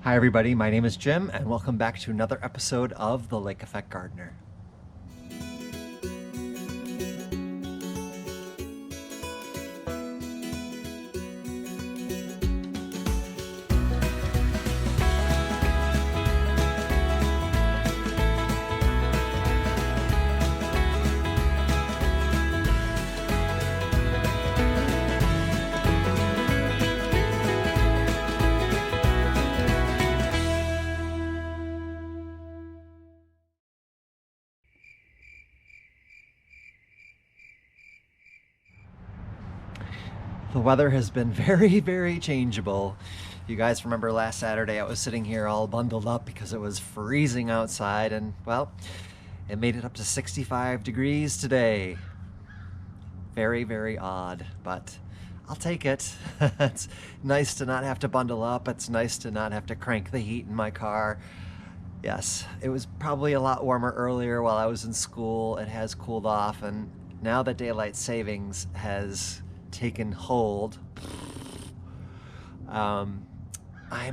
Hi everybody, my name is Jim and welcome back to another episode of The Lake Effect Gardener. The weather has been very changeable. You guys remember last Saturday I was sitting here all bundled up because it was freezing outside and, well, it made it up to 65 degrees today. Very odd, but I'll take it. It's nice to not have to bundle up. It's nice to not have to crank the heat in my car. Yes, it was probably a lot warmer earlier while I was in school. It has cooled off, and now that daylight savings has taken hold, I'm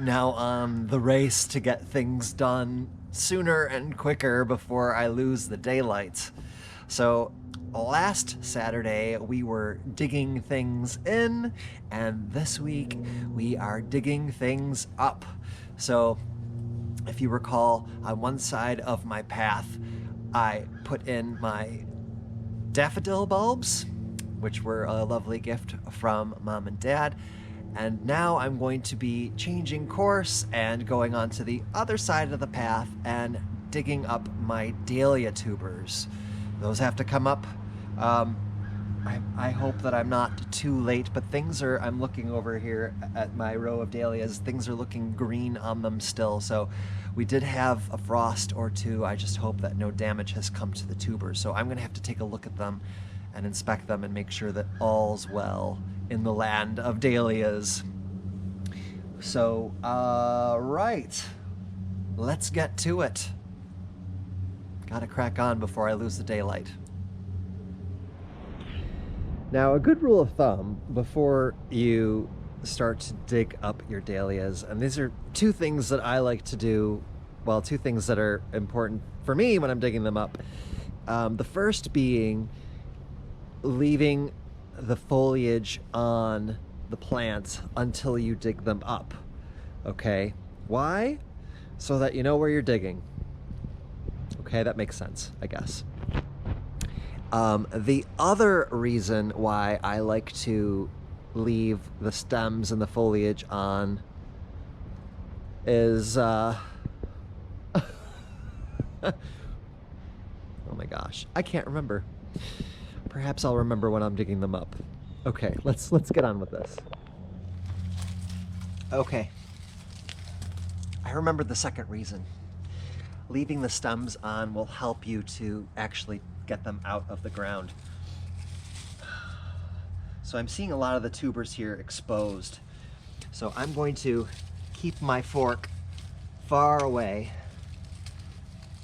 now on the race to get things done sooner and quicker before I lose the daylight. So last Saturday we were digging things in, and this week we are digging things up. So if you recall, on one side of my path I put in my daffodil bulbs, which were a lovely gift from Mom and Dad. And now I'm going to be changing course and going on to the other side of the path and digging up my dahlia tubers. Those have to come up. I hope that I'm not too late, but I'm looking over here at my row of dahlias, things are looking green on them still. So we did have a frost or two. I just hope that no damage has come to the tubers. So I'm gonna have to take a look at them and inspect them and make sure that all's well in the land of dahlias. So, right, let's get to it. Gotta crack on before I lose the daylight. Now, a good rule of thumb before you start to dig up your dahlias, and these are two things that I like to do, well, two things that are important for me when I'm digging them up. The first being leaving the foliage on the plants until you dig them up. Okay, why? So that you know where you're digging. Okay, that makes sense, I guess. The other reason why I like to leave the stems and the foliage on is oh my gosh, I can't remember. Perhaps I'll remember when I'm digging them up. Okay, let's get on with this. Okay. I remember the second reason. Leaving the stems on will help you to actually get them out of the ground. So I'm seeing a lot of the tubers here exposed. So I'm going to keep my fork far away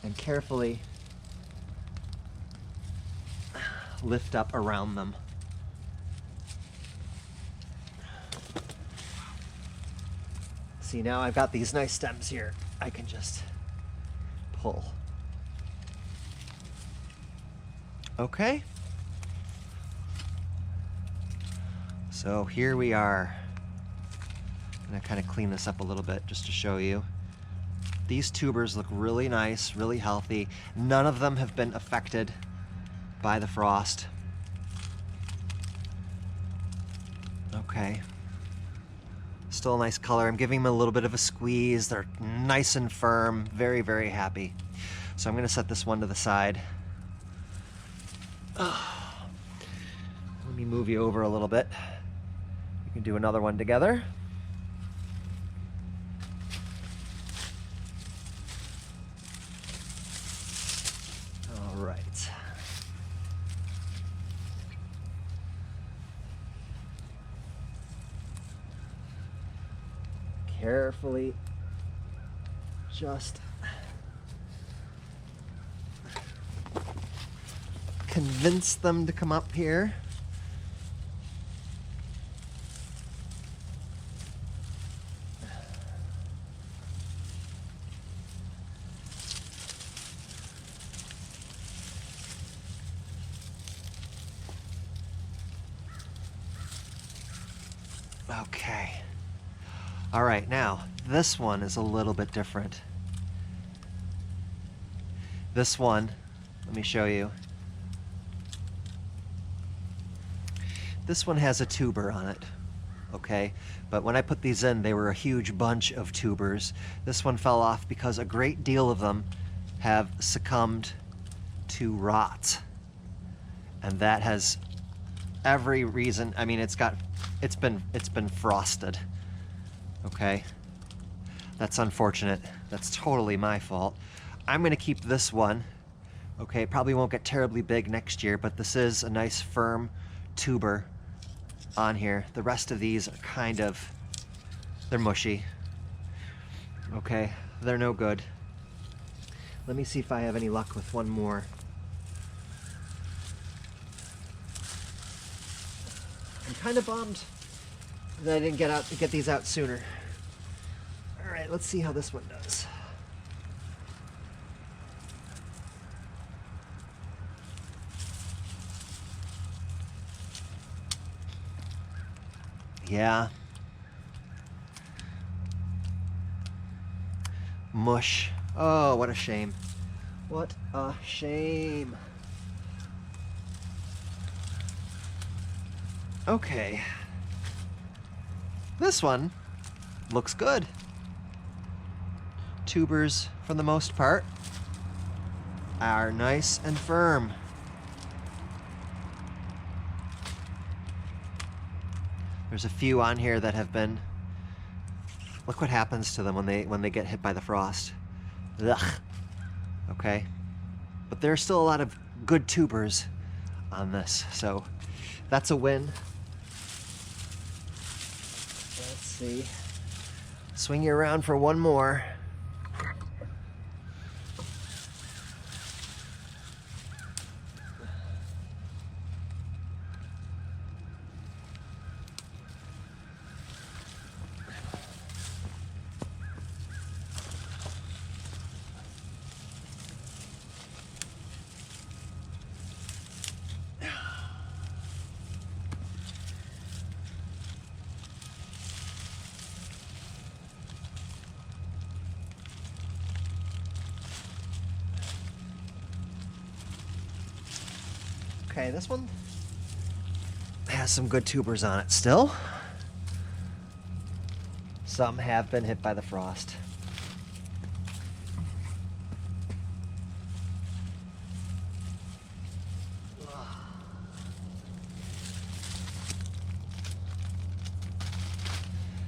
and carefully lift up around them. See, now I've got these nice stems here. I can just pull. Okay. So here we are. I'm gonna kind of clean this up a little bit just to show you. These tubers look really nice, really healthy. None of them have been affected by the frost. Okay. Still a nice color. I'm giving them a little bit of a squeeze. They're nice and firm. Very happy. So I'm going to set this one to the side. Let me move you over a little bit. We can do another one together. All right. Carefully just convince them to come up here. Okay. All right, now, this one is a little bit different. This one, let me show you. This one has a tuber on it, okay? But when I put these in, they were a huge bunch of tubers. This one fell off because a great deal of them have succumbed to rot. And that has every reason. I mean, it's been frosted. Okay? That's unfortunate. That's totally my fault. I'm gonna keep this one. Okay, it probably won't get terribly big next year, but this is a nice firm tuber on here. The rest of these are kind of, they're mushy. Okay, they're no good. Let me see if I have any luck with one more. I'm kind of bummed that I didn't get these out sooner. All right, let's see how this one does. Yeah. Mush. Oh, what a shame. What a shame. Okay. This one looks good. Tubers, for the most part, are nice and firm. There's a few on here that have been, look what happens to them when they get hit by the frost. Ugh. Okay. But there's still a lot of good tubers on this, so that's a win. Let's see. Swing you around for one more. Okay, this one has some good tubers on it still. Some have been hit by the frost.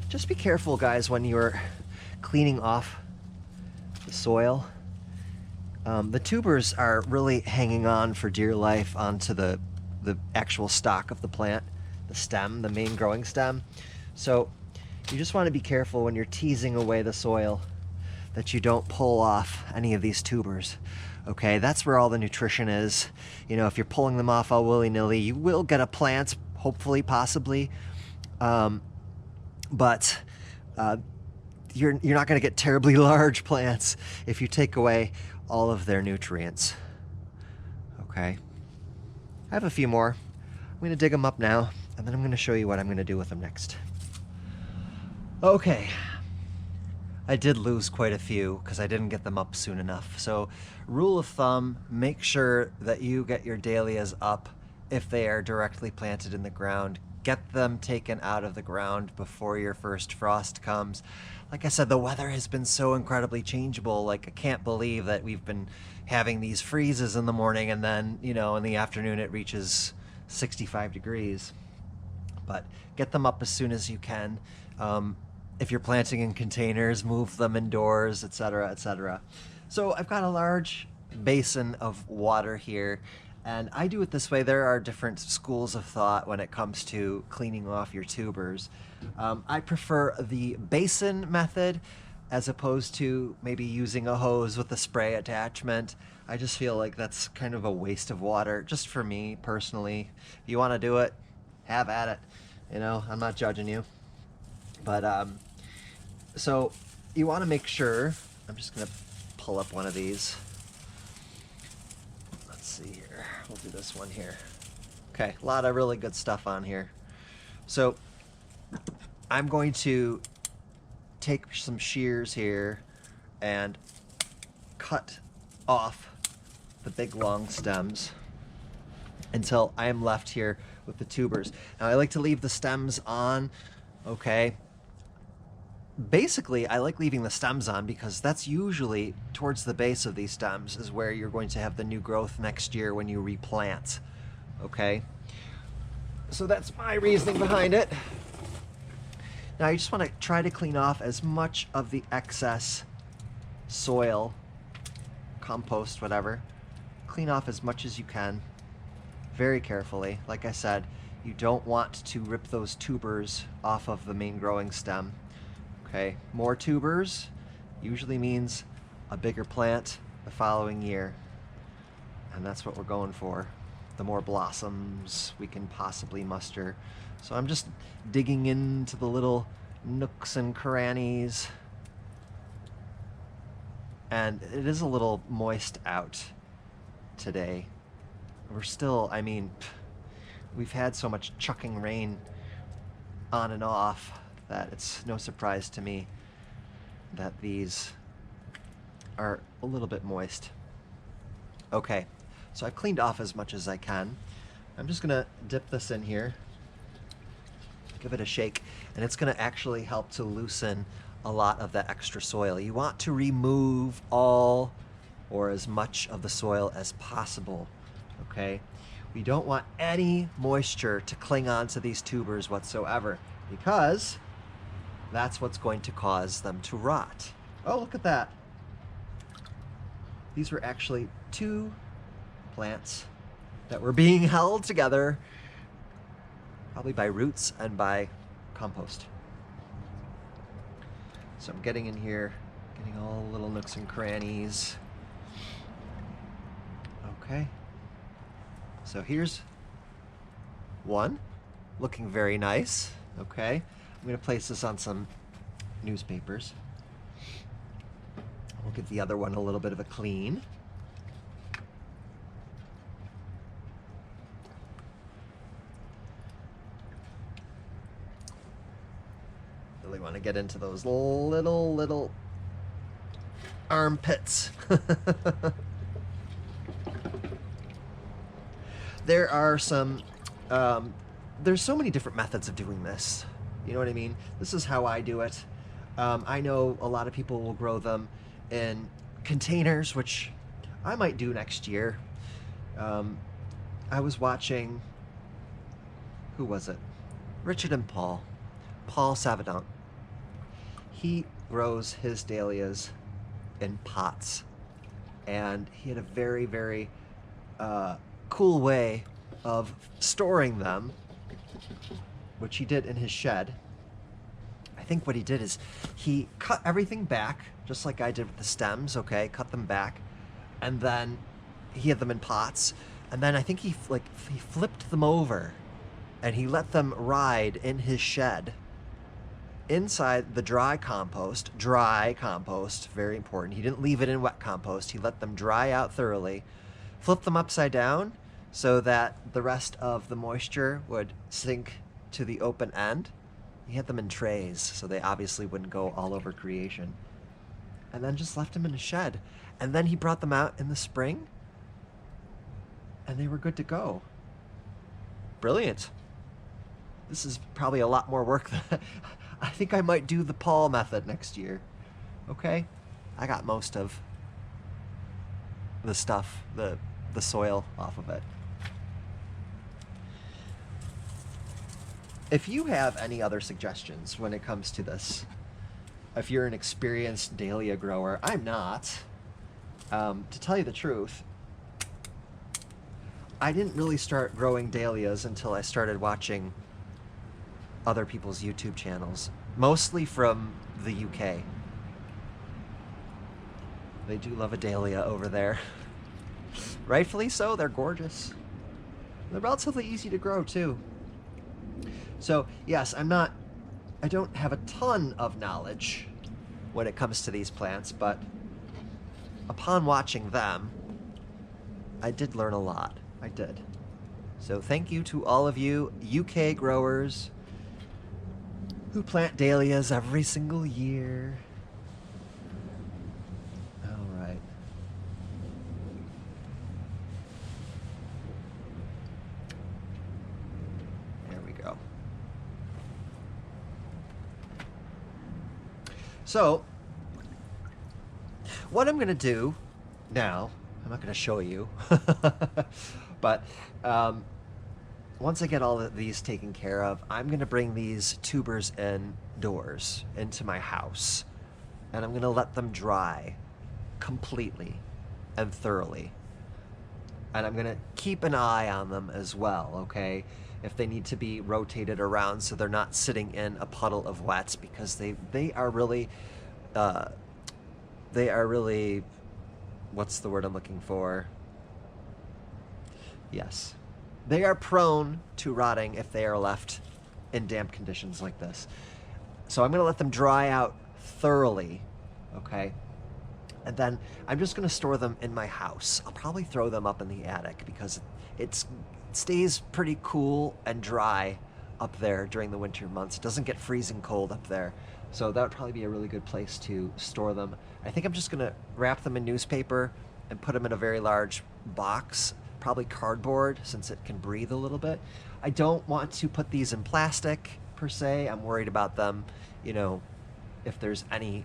Just be careful, guys, when you're cleaning off the soil. The tubers are really hanging on for dear life onto the actual stalk of the plant, the stem, the main growing stem. So you just want to be careful when you're teasing away the soil that you don't pull off any of these tubers. Okay, that's where all the nutrition is. You know, if you're pulling them off all willy-nilly, you will get a plant, hopefully, possibly. But you're not going to get terribly large plants if you take away all of their nutrients. Okay. I have a few more. I'm going to dig them up now, and then I'm going to show you what I'm going to do with them next. Okay. I did lose quite a few because I didn't get them up soon enough. So, rule of thumb, make sure that you get your dahlias up if they are directly planted in the ground. Get them taken out of the ground before your first frost comes. Like I said, the weather has been so incredibly changeable. Like, I can't believe that we've been having these freezes in the morning and then, you know, in the afternoon it reaches 65 degrees. But get them up as soon as you can. If you're planting in containers, move them indoors, etc., etc. So I've got a large basin of water here, and I do it this way. There are different schools of thought when it comes to cleaning off your tubers. I prefer the basin method as opposed to maybe using a hose with a spray attachment. I just feel like that's kind of a waste of water, just for me personally. If you want to do it, have at it. You know, I'm not judging you. But, so you want to make sure, I'm just going to pull up one of these. Let's see here. We'll do this one here. Okay, a lot of really good stuff on here. So I'm going to take some shears here and cut off the big long stems until I am left here with the tubers. Now I like to leave the stems on, okay? Basically, I like leaving the stems on because that's usually towards the base of these stems is where you're going to have the new growth next year when you replant, okay? So that's my reasoning behind it. Now you just want to try to clean off as much of the excess soil, compost, whatever. Clean off as much as you can, very carefully. Like I said, you don't want to rip those tubers off of the main growing stem. Okay, more tubers usually means a bigger plant the following year. And that's what we're going for. The more blossoms we can possibly muster. So I'm just digging into the little nooks and crannies. And it is a little moist out today. We're still, I mean, we've had so much chucking rain on and off that it's no surprise to me that these are a little bit moist. Okay, so I've cleaned off as much as I can. I'm just gonna dip this in here, give it a shake, and it's gonna actually help to loosen a lot of that extra soil. You want to remove all or as much of the soil as possible, okay? We don't want any moisture to cling on to these tubers whatsoever because that's what's going to cause them to rot. Oh, look at that. These were actually 2 plants that were being held together probably by roots and by compost. So I'm getting in here, getting all the little nooks and crannies. Okay. So here's one, looking very nice. Okay. I'm going to place this on some newspapers. We'll give the other one a little bit of a clean. Really want to get into those little armpits. There are some, there's so many different methods of doing this. You know what I mean? This is how I do it. I know a lot of people will grow them in containers, which I might do next year. I was watching, who was it? Richard and Paul Savadon. He grows his dahlias in pots, and he had a very, very cool way of storing them, which he did in his shed. I think what he did is he cut everything back, just like I did with the stems, okay? Cut them back, and then he had them in pots, and then I think he flipped them over, and he let them ride in his shed inside the dry compost, very important. He didn't leave it in wet compost. He let them dry out thoroughly, flipped them upside down so that the rest of the moisture would sink to the open end. He had them in trays, so they obviously wouldn't go all over creation. And then just left them in a shed. And then he brought them out in the spring, and they were good to go. Brilliant. This is probably a lot more work than I think I might do the Paul method next year. Okay? I got most of the stuff, the soil off of it. If you have any other suggestions when it comes to this, if you're an experienced dahlia grower, I'm not. To tell you the truth, I didn't really start growing dahlias until I started watching other people's YouTube channels, mostly from the UK. They do love a dahlia over there. Rightfully so, they're gorgeous. They're relatively easy to grow too. So yes, I don't have a ton of knowledge when it comes to these plants, but upon watching them, I did learn a lot. I did. So thank you to all of you UK growers who plant dahlias every single year. All right. There we go. So, what I'm going to do now, I'm not going to show you, but once I get all of these taken care of, I'm going to bring these tubers indoors into my house, and I'm going to let them dry completely and thoroughly. And I'm going to keep an eye on them as well, okay? If they need to be rotated around so they're not sitting in a puddle of wet, because they are really, what's the word I'm looking for? Yes. They are prone to rotting if they are left in damp conditions like this. So I'm going to let them dry out thoroughly, okay? And then I'm just going to store them in my house. I'll probably throw them up in the attic because it stays pretty cool and dry up there during the winter months. It doesn't get freezing cold up there. So that would probably be a really good place to store them. I think I'm just going to wrap them in newspaper and put them in a very large box, probably cardboard, since it can breathe a little bit. I don't want to put these in plastic per se. I'm worried about them, you know, if there's any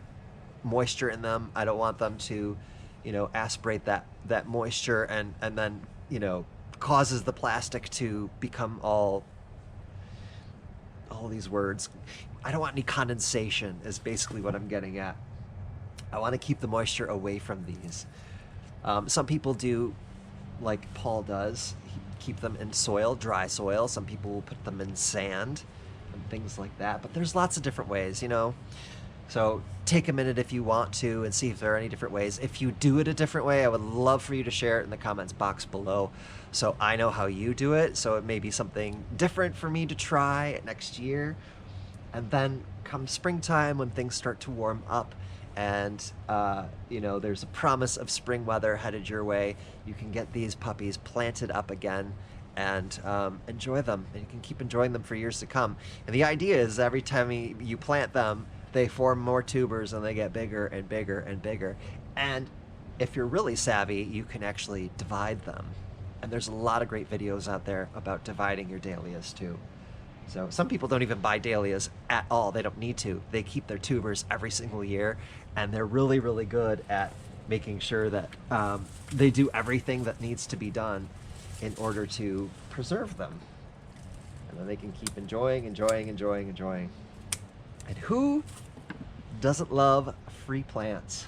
moisture in them. I don't want them to, you know, aspirate that moisture and then, you know, causes the plastic to become all these words. I don't want any condensation is basically what I'm getting at. I want to keep the moisture away from these. Some people do like Paul does, keep them in soil, dry soil. Some people will put them in sand and things like that. But there's lots of different ways, you know. So take a minute if you want to and see if there are any different ways. If you do it a different way, I would love for you to share it in the comments box below so I know how you do it. So it may be something different for me to try next year. And then come springtime, when things start to warm up and you know, there's a promise of spring weather headed your way, you can get these puppies planted up again and enjoy them, and you can keep enjoying them for years to come. And the idea is every time you plant them, they form more tubers and they get bigger and bigger and bigger. And if you're really savvy, you can actually divide them. And there's a lot of great videos out there about dividing your dahlias too. So some people don't even buy dahlias at all. They don't need to. They keep their tubers every single year, and they're really, really good at making sure that they do everything that needs to be done in order to preserve them. And then they can keep enjoying. And who doesn't love free plants?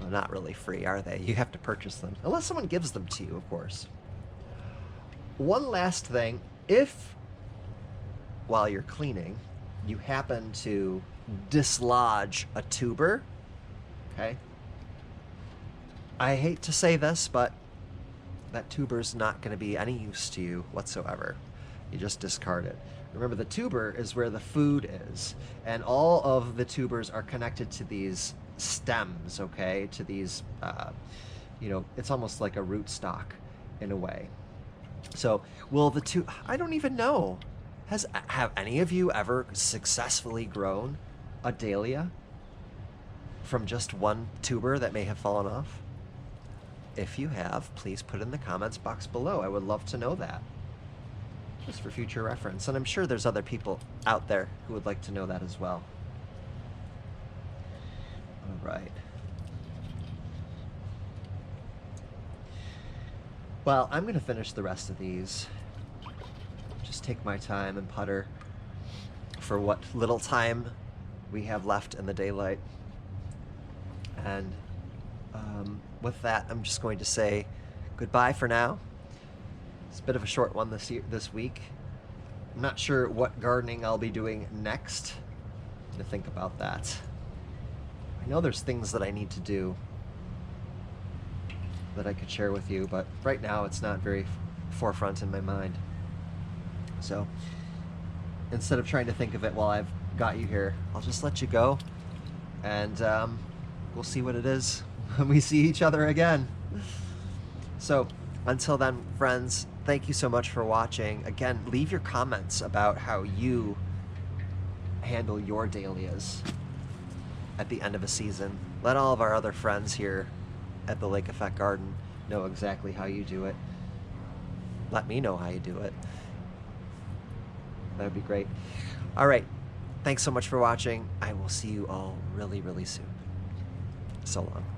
Well, not really free, are they? You have to purchase them. Unless someone gives them to you, of course. One last thing. If, while you're cleaning, you happen to dislodge a tuber, okay? I hate to say this, but that tuber's not going to be any use to you whatsoever. You just discard it. Remember, the tuber is where the food is, and all of the tubers are connected to these stems, okay? To these, you know, it's almost like a rootstock in a way. So, will the I don't even know. Have any of you ever successfully grown a dahlia from just one tuber that may have fallen off? If you have, please put it in the comments box below. I would love to know that, just for future reference. And I'm sure there's other people out there who would like to know that as well. All right. Well, I'm going to finish the rest of these. Just take my time and putter for what little time we have left in the daylight. And with that, I'm just going to say goodbye for now. It's a bit of a short one this week. I'm not sure what gardening I'll be doing next. To think about that. I know there's things that I need to do that I could share with you, but right now it's not very forefront in my mind. So instead of trying to think of it while I've got you here, I'll just let you go, and we'll see what it is when we see each other again. So until then, friends, thank you so much for watching. Again, leave your comments about how you handle your dahlias at the end of a season. Let all of our other friends here at the Lake Effect Garden know exactly how you do it. Let me know how you do it. That would be great. All right. Thanks so much for watching. I will see you all really, really soon. So long.